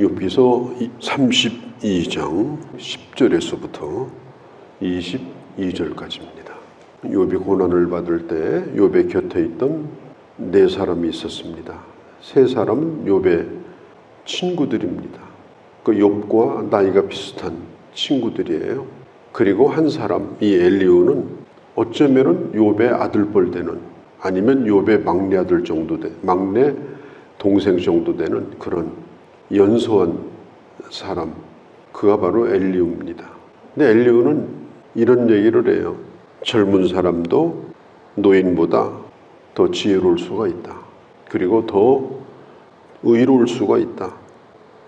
욥기서 32장 10절에서부터 22절까지입니다. 욥이 고난을 받을 때 욥의 곁에 있던 네 사람이 있었습니다. 세 사람은 욥의 친구들입니다. 그 욥과 나이가 비슷한 친구들이에요. 그리고 한 사람, 이 엘리후는 어쩌면은 욥의 아들뻘 되는, 아니면 욥의 막내 아들 정도 돼, 막내 동생 정도 되는 그런 연소한 사람, 그가 바로 엘리후입니다. 근데 엘리후는 이런 얘기를 해요. 젊은 사람도 노인보다 더 지혜로울 수가 있다. 그리고 더 의로울 수가 있다.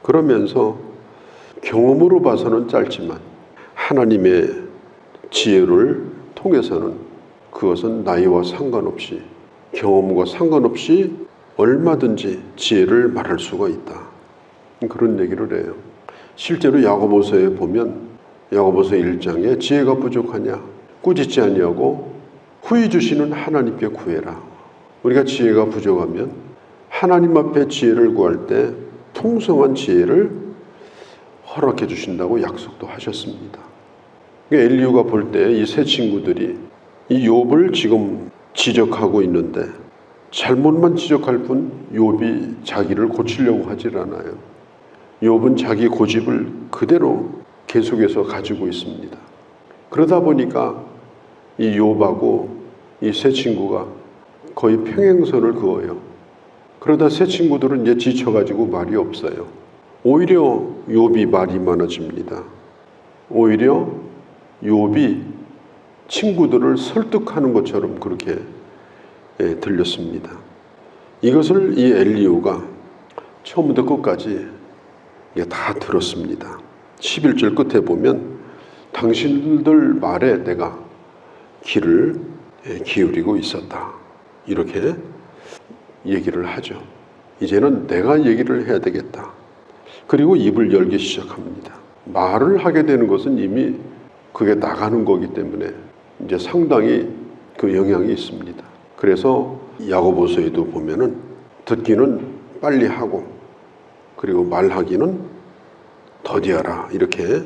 그러면서 경험으로 봐서는 짧지만 하나님의 지혜를 통해서는 그것은 나이와 상관없이, 경험과 상관없이 얼마든지 지혜를 말할 수가 있다. 그런 얘기를 해요. 실제로 야고보서에 보면 야고보서 1장에 지혜가 부족하냐 꾸짖지 아니하고 후히 주시는 하나님께 구해라. 우리가 지혜가 부족하면 하나님 앞에 지혜를 구할 때 풍성한 지혜를 허락해 주신다고 약속도 하셨습니다. 엘리후가 볼 때 이 세 친구들이 이 욥을 지금 지적하고 있는데 잘못만 지적할 뿐 욥이 자기를 고치려고 하질 않아요. 욥은 자기 고집을 그대로 계속해서 가지고 있습니다. 그러다 보니까 이 욥하고 이 세 친구가 거의 평행선을 그어요. 그러다 세 친구들은 이제 지쳐가지고 말이 없어요. 오히려 욥이 말이 많아집니다. 오히려 욥이 친구들을 설득하는 것처럼 그렇게 들렸습니다. 이것을 이 엘리후가 처음부터 끝까지 다 들었습니다. 11절 끝에 보면 당신들 말에 내가 귀를 기울이고 있었다. 이렇게 얘기를 하죠. 이제는 내가 얘기를 해야 되겠다. 그리고 입을 열기 시작합니다. 말을 하게 되는 것은 이미 그게 나가는 거기 때문에 이제 상당히 그 영향이 있습니다. 그래서 야고보서에도 보면은 듣기는 빨리 하고 그리고 말하기는 더디하라 이렇게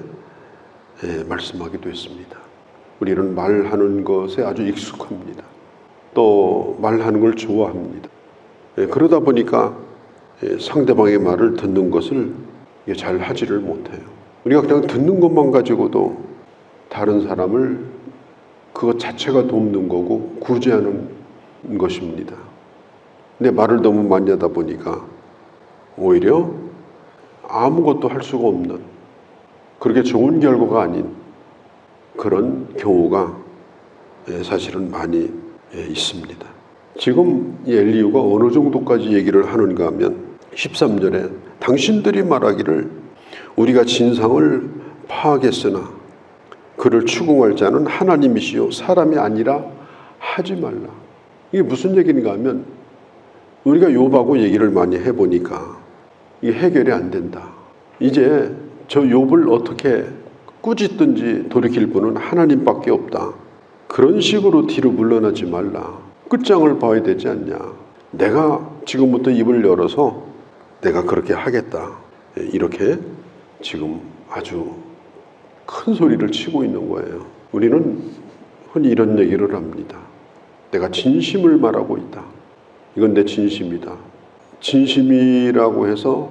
말씀하기도 했습니다. 우리는 말하는 것에 아주 익숙합니다. 또 말하는 걸 좋아합니다. 그러다 보니까 상대방의 말을 듣는 것을 잘 하지를 못해요. 우리가 그냥 듣는 것만 가지고도 다른 사람을 그것 자체가 돕는 거고 구제하는 것입니다. 근데 말을 너무 많이 하다 보니까 오히려 아무것도 할 수가 없는, 그렇게 좋은 결과가 아닌 그런 경우가 사실은 많이 있습니다. 지금 이 엘리후가 어느 정도까지 얘기를 하는가 하면 13절에 당신들이 말하기를 우리가 진상을 파악했으나 그를 추궁할 자는 하나님이시요 사람이 아니라 하지 말라. 이게 무슨 얘기인가 하면 우리가 욥하고 얘기를 많이 해보니까 이게 해결이 안 된다. 이제 저 욥을 어떻게 꾸짖든지 돌이킬 분은 하나님밖에 없다. 그런 식으로 뒤로 물러나지 말라. 끝장을 봐야 되지 않냐. 내가 지금부터 입을 열어서 내가 그렇게 하겠다. 이렇게 지금 아주 큰 소리를 치고 있는 거예요. 우리는 흔히 이런 얘기를 합니다. 내가 진심을 말하고 있다. 이건 내 진심이다. 진심이라고 해서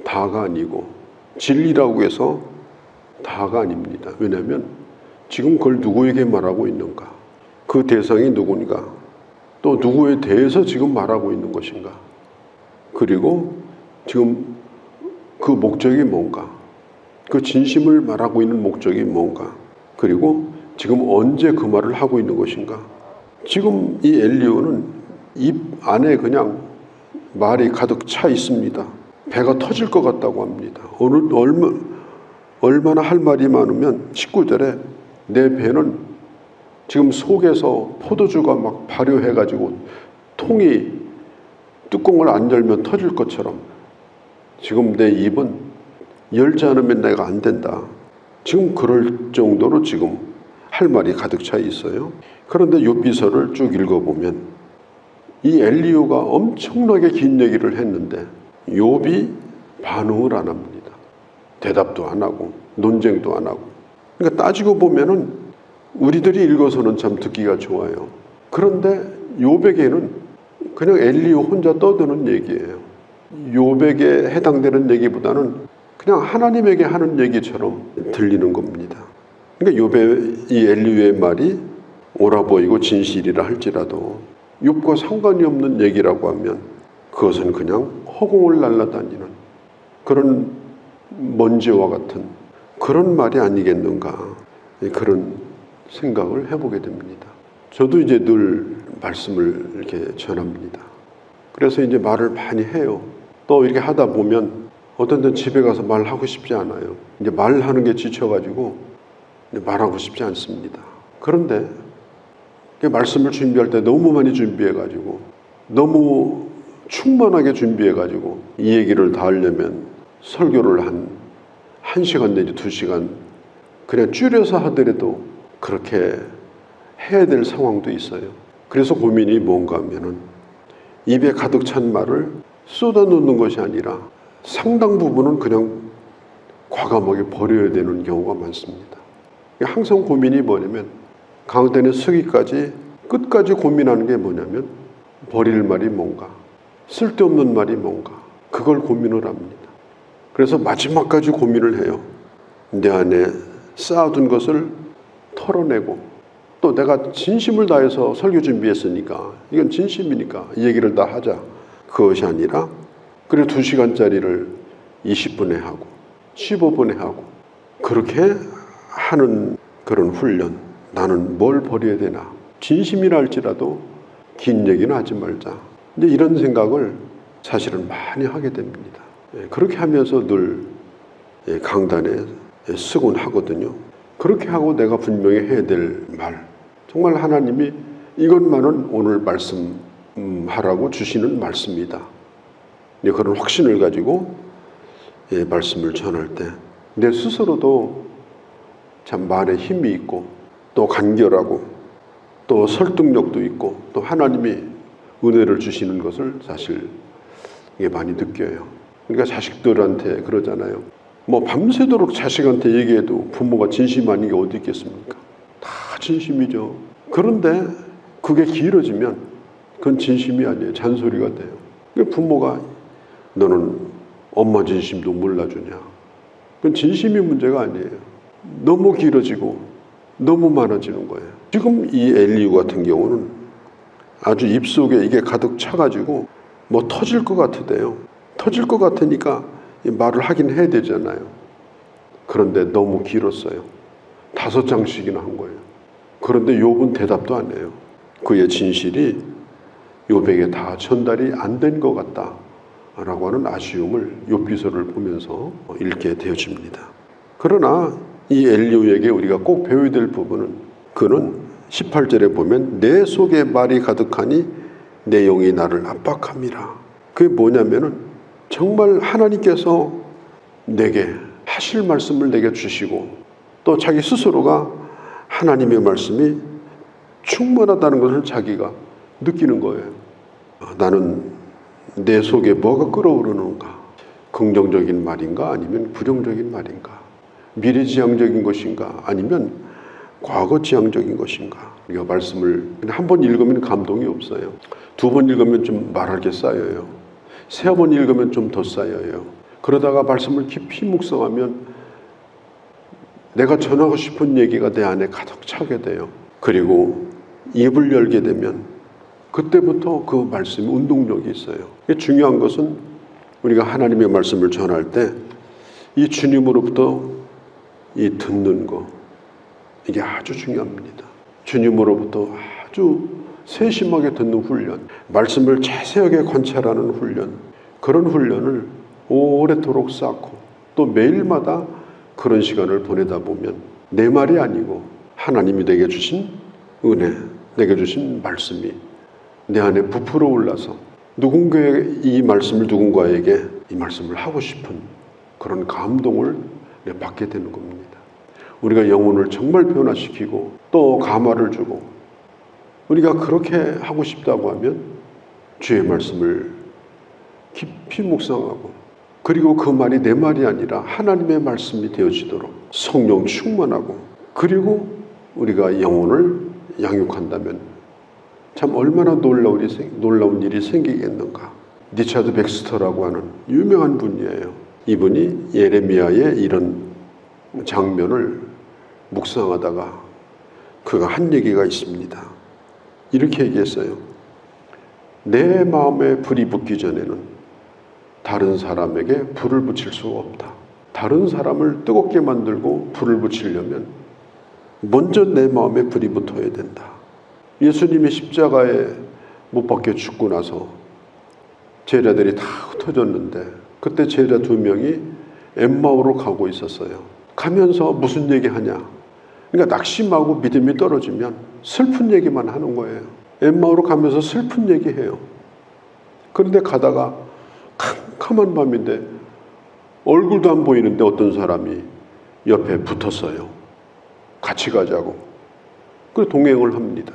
다가 아니고 진리라고 해서 다가 아닙니다. 왜냐하면 지금 그걸 누구에게 말하고 있는가? 그 대상이 누군가? 또 누구에 대해서 지금 말하고 있는 것인가? 그리고 지금 그 목적이 뭔가? 그 진심을 말하고 있는 목적이 뭔가? 그리고 지금 언제 그 말을 하고 있는 것인가? 지금 이 엘리후는 입 안에 그냥 말이 가득 차 있습니다. 배가 터질 것 같다고 합니다. 얼마나 할 말이 많으면 19절에 내 배는 지금 속에서 포도주가 막 발효해가지고 통이 뚜껑을 안 열면 터질 것처럼 지금 내 입은 열지 않으면 내가 안 된다. 지금 그럴 정도로 지금 할 말이 가득 차 있어요. 그런데 욥기서를 쭉 읽어보면 이 엘리후가 엄청나게 긴 얘기를 했는데 욥이 반응을 안 합니다. 대답도 안 하고 논쟁도 안 하고. 그러니까 따지고 보면은 우리들이 읽어서는 참 듣기가 좋아요. 그런데 욥에게는 그냥 엘리후 혼자 떠드는 얘기예요. 욥에게 해당되는 얘기보다는 그냥 하나님에게 하는 얘기처럼 들리는 겁니다. 그러니까 욥의 이 엘리후의 말이 옳아 보이고 진실이라 할지라도 욥과 상관이 없는 얘기라고 하면 그것은 그냥 허공을 날아다니는 그런 먼지와 같은 그런 말이 아니겠는가, 그런 생각을 해보게 됩니다. 저도 이제 늘 말씀을 이렇게 전합니다. 그래서 이제 말을 많이 해요. 또 이렇게 하다 보면 어떤 때는 집에 가서 말하고 싶지 않아요. 이제 말하는 게 지쳐가지고 말하고 싶지 않습니다. 그런데 말씀을 준비할 때 너무 많이 준비해가지고 너무 충만하게 준비해가지고 이 얘기를 다 하려면 설교를 한 1시간 내지 2시간 그냥 줄여서 하더라도 그렇게 해야 될 상황도 있어요. 그래서 고민이 뭔가 하면은 입에 가득 찬 말을 쏟아놓는 것이 아니라 상당 부분은 그냥 과감하게 버려야 되는 경우가 많습니다. 항상 고민이 뭐냐면 강대는 서기까지 끝까지 고민하는 게 뭐냐면 버릴 말이 뭔가, 쓸데없는 말이 뭔가, 그걸 고민을 합니다. 그래서 마지막까지 고민을 해요. 내 안에 쌓아둔 것을 털어내고 또 내가 진심을 다해서 설교 준비했으니까 이건 진심이니까 이 얘기를 다 하자. 그것이 아니라 그래 2시간짜리를 20분에 하고 15분에 하고 그렇게 하는 그런 훈련. 나는 뭘 버려야 되나. 진심이라 할지라도 긴 얘기는 하지 말자. 근데 이런 생각을 사실은 많이 하게 됩니다. 그렇게 하면서 늘 강단에 쓰곤 하거든요. 그렇게 하고 내가 분명히 해야 될 말, 정말 하나님이 이것만은 오늘 말씀하라고 주시는 말씀이다. 그런 확신을 가지고 말씀을 전할 때 내 스스로도 참 말에 힘이 있고 또 간결하고 또 설득력도 있고 또 하나님이 은혜를 주시는 것을 사실 많이 느껴요. 그러니까 자식들한테 그러잖아요. 뭐 밤새도록 자식한테 얘기해도 부모가 진심 아닌 게 어디 있겠습니까? 다 진심이죠. 그런데 그게 길어지면 그건 진심이 아니에요. 잔소리가 돼요. 부모가 너는 엄마 진심도 몰라주냐. 그건 진심이 문제가 아니에요. 너무 길어지고 너무 많아지는 거예요. 지금 이 엘리후 같은 경우는 아주 입속에 이게 가득 차가지고 뭐 터질 것 같으대요. 터질 것 같으니까 말을 하긴 해야 되잖아요. 그런데 너무 길었어요. 5장씩이나 한 거예요. 그런데 욥은 대답도 안 해요. 그의 진실이 욥에게 다 전달이 안 된 것 같다 라고 하는 아쉬움을 욥기서를 보면서 읽게 되어집니다. 그러나 이 엘리후에게 우리가 꼭 배워야 될 부분은 그는 18절에 보면 내 속에 말이 가득하니 내 영이 나를 압박함이라. 그게 뭐냐면은 정말 하나님께서 내게 하실 말씀을 내게 주시고 또 자기 스스로가 하나님의 말씀이 충분하다는 것을 자기가 느끼는 거예요. 나는 내 속에 뭐가 끓어오르는가? 긍정적인 말인가? 아니면 부정적인 말인가? 미래지향적인 것인가? 아니면 과거지향적인 것인가? 우리가 말씀을 한 번 읽으면 감동이 없어요. 2번 읽으면 좀 말할 게 쌓여요. 3번 읽으면 좀 더 쌓여요. 그러다가 말씀을 깊이 묵상하면 내가 전하고 싶은 얘기가 내 안에 가득 차게 돼요. 그리고 입을 열게 되면 그때부터 그 말씀이 운동력이 있어요. 중요한 것은 우리가 하나님의 말씀을 전할 때 이 주님으로부터 이 듣는 거, 이게 아주 중요합니다. 주님으로부터 아주 세심하게 듣는 훈련, 말씀을 자세하게 관찰하는 훈련, 그런 훈련을 오래도록 쌓고 또 매일마다 그런 시간을 보내다 보면 내 말이 아니고 하나님이 내게 주신 은혜, 내게 주신 말씀이 내 안에 부풀어 올라서 누군가에게 이 누군가에게 이 말씀을 하고 싶은 그런 감동을 받게 되는 겁니다. 우리가 영혼을 정말 변화시키고 또 감화를 주고 우리가 그렇게 하고 싶다고 하면 주의 말씀을 깊이 묵상하고 그리고 그 말이 내 말이 아니라 하나님의 말씀이 되어지도록 성령 충만하고, 그리고 우리가 영혼을 양육한다면 참 얼마나 놀라운 일이 생기겠는가. 리차드 백스터라고 하는 유명한 분이에요. 이분이 예레미야의 이런 장면을 묵상하다가 그가 한 얘기가 있습니다. 이렇게 얘기했어요. 내 마음에 불이 붙기 전에는 다른 사람에게 불을 붙일 수가 없다. 다른 사람을 뜨겁게 만들고 불을 붙이려면 먼저 내 마음에 불이 붙어야 된다. 예수님이 십자가에 못 박혀 죽고 나서 제자들이 다 흩어졌는데 그때 제자 2명이 엠마오로 가고 있었어요. 가면서 무슨 얘기하냐. 그러니까 낙심하고 믿음이 떨어지면 슬픈 얘기만 하는 거예요. 엠마오로 가면서 슬픈 얘기해요. 그런데 가다가 캄캄한 밤인데 얼굴도 안 보이는데 어떤 사람이 옆에 붙었어요. 같이 가자고. 그래서 동행을 합니다.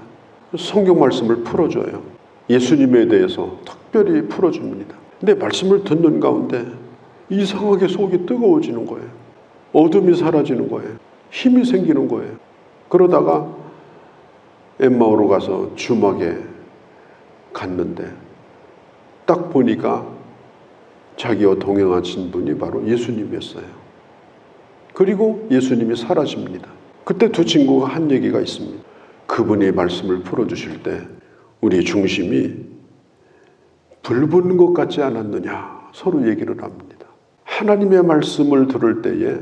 성경 말씀을 풀어줘요. 예수님에 대해서 특별히 풀어줍니다. 근데 말씀을 듣는 가운데 이상하게 속이 뜨거워지는 거예요. 어둠이 사라지는 거예요. 힘이 생기는 거예요. 그러다가 엠마오로 가서 주막에 갔는데 딱 보니까 자기와 동행하신 분이 바로 예수님이었어요. 그리고 예수님이 사라집니다. 그때 두 친구가 한 얘기가 있습니다. 그분이 말씀을 풀어주실 때 우리 중심이 불 붙는 것 같지 않았느냐 서로 얘기를 합니다. 하나님의 말씀을 들을 때에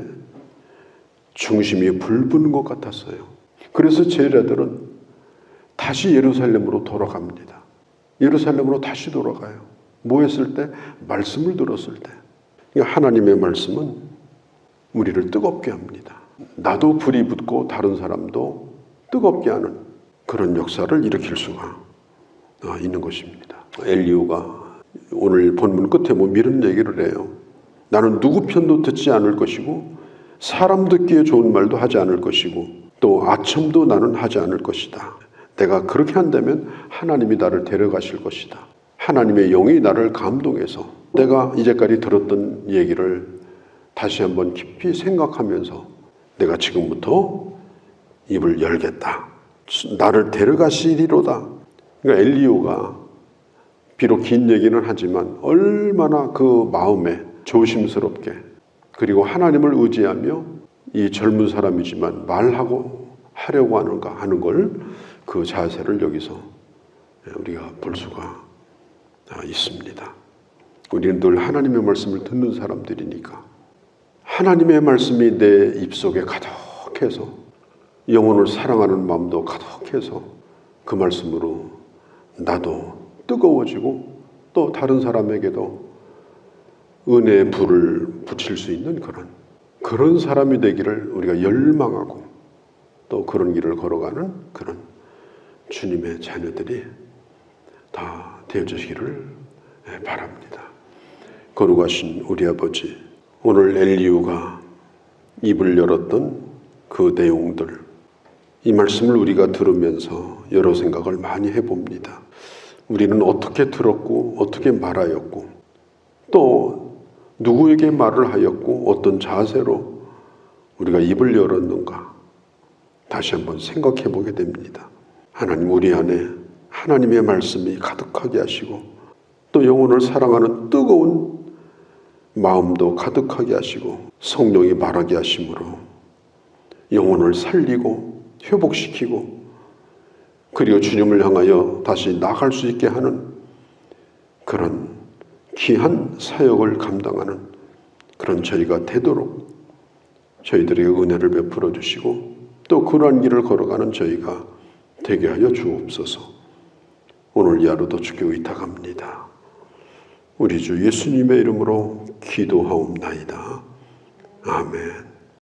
중심이 불 붙는 것 같았어요. 그래서 제자들은 다시 예루살렘으로 돌아갑니다. 예루살렘으로 다시 돌아가요. 뭐 했을 때? 말씀을 들었을 때. 하나님의 말씀은 우리를 뜨겁게 합니다. 나도 불이 붙고 다른 사람도 뜨겁게 하는 그런 역사를 일으킬 수가 있는 것입니다. 엘리후가 오늘 본문 끝에 뭐 이런 얘기를 해요. 나는 누구 편도 듣지 않을 것이고 사람 듣기에 좋은 말도 하지 않을 것이고 또 아첨도 나는 하지 않을 것이다. 내가 그렇게 한다면 하나님이 나를 데려가실 것이다. 하나님의 영이 나를 감동해서 내가 이제까지 들었던 얘기를 다시 한번 깊이 생각하면서 내가 지금부터 입을 열겠다. 나를 데려가시리로다. 그러니까 엘리후가 비록 긴 얘기는 하지만 얼마나 그 마음에 조심스럽게 그리고 하나님을 의지하며 이 젊은 사람이지만 하려고 하는가 하는 걸 그 자세를 여기서 우리가 볼 수가 있습니다. 우리는 늘 하나님의 말씀을 듣는 사람들이니까 하나님의 말씀이 내 입속에 가득해서 영혼을 사랑하는 마음도 가득해서 그 말씀으로 나도 뜨거워지고 또 다른 사람에게도 은혜의 불을 붙일 수 있는 그런 사람이 되기를 우리가 열망하고 또 그런 길을 걸어가는 그런 주님의 자녀들이 다 되어지기를 바랍니다. 거룩하신 우리 아버지, 오늘 엘리후가 입을 열었던 그 내용들, 이 말씀을 우리가 들으면서 여러 생각을 많이 해봅니다. 우리는 어떻게 들었고 어떻게 말하였고 또 누구에게 말을 하였고 어떤 자세로 우리가 입을 열었는가 다시 한번 생각해 보게 됩니다. 하나님, 우리 안에 하나님의 말씀이 가득하게 하시고 또 영혼을 사랑하는 뜨거운 마음도 가득하게 하시고 성령이 말하게 하심으로 영혼을 살리고 회복시키고 그리고 주님을 향하여 다시 나아갈 수 있게 하는 그런 귀한 사역을 감당하는 그런 저희가 되도록 저희들에게 은혜를 베풀어 주시고 또 그러한 길을 걸어가는 저희가 되게 하여 주옵소서. 오늘 이 하루도 주께 의탁합니다. 우리 주 예수님의 이름으로 기도하옵나이다. 아멘.